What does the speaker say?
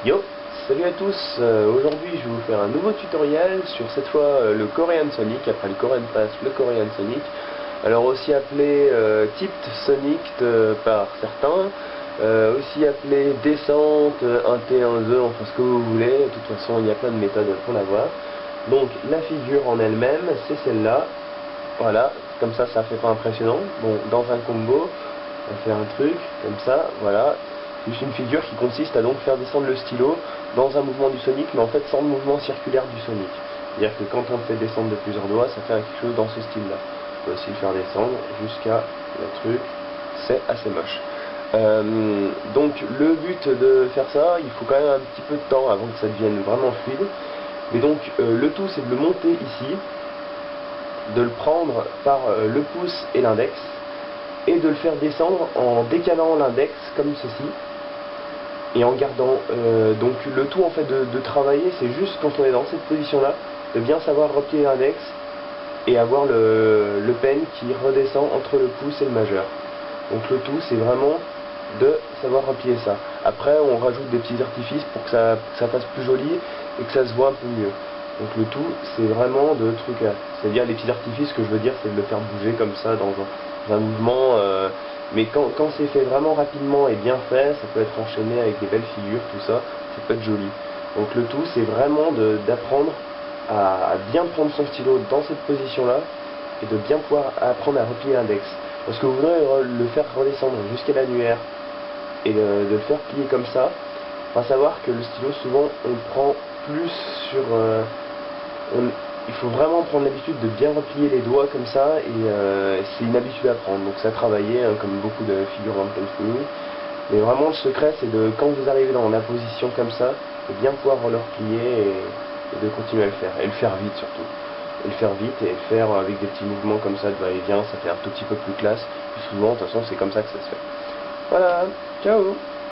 Yo, salut à tous, aujourd'hui je vais vous faire un nouveau tutoriel sur cette fois le Korean Sonic, après le Korean Pass, le Korean Sonic, alors aussi appelé Tipped Sonic par certains, aussi appelé descente, 1T, 1-2, enfin ce que vous voulez, de toute façon il y a plein de méthodes pour l'avoir. Donc la figure en elle-même, c'est celle-là, voilà, comme ça fait pas impressionnant. Bon, dans un combo, on va faire un truc, comme ça, voilà. C'est une figure qui consiste à donc faire descendre le stylo dans un mouvement du Sonic, mais en fait sans le mouvement circulaire du Sonic. C'est-à-dire que quand on le fait descendre de plusieurs doigts, ça fait quelque chose dans ce style-là. On peut aussi le faire descendre jusqu'à le truc, c'est assez moche. Donc le but de faire ça, il faut quand même un petit peu de temps avant que ça devienne vraiment fluide. Mais donc le tout c'est de le monter ici, de le prendre par le pouce et l'index, et de le faire descendre en décalant l'index comme ceci, et en gardant donc le tout en fait de travailler, c'est juste quand on est dans cette position là, de bien savoir replier l'index et avoir le pen qui redescend entre le pouce et le majeur. Donc le tout c'est vraiment de savoir replier ça. Après on rajoute des petits artifices pour que ça fasse plus joli et que ça se voit un peu mieux. Donc le tout c'est vraiment de trucs là. C'est-à-dire les petits artifices que je veux dire, c'est de le faire bouger comme ça dans un mouvement, mais quand c'est fait vraiment rapidement et bien fait, ça peut être enchaîné avec des belles figures, tout ça, ça peut être joli. Donc le tout c'est vraiment d'apprendre à bien prendre son stylo dans cette position là et de bien pouvoir apprendre à replier l'index. Parce que vous voudrez le faire redescendre jusqu'à l'annulaire et de le faire plier comme ça, à savoir que le stylo souvent on prend plus sur... il faut vraiment prendre l'habitude de bien replier les doigts comme ça, et c'est une habitude à prendre, donc ça a travaillé, hein, comme beaucoup de figures dans le Kung Fu. Mais vraiment le secret c'est de, quand vous arrivez dans la position comme ça, de bien pouvoir le replier et de continuer à le faire, et le faire vite surtout. Et le faire vite et le faire avec des petits mouvements comme ça de va-et-vient, ça fait un tout petit peu plus classe, puis souvent de toute façon c'est comme ça que ça se fait. Voilà, ciao.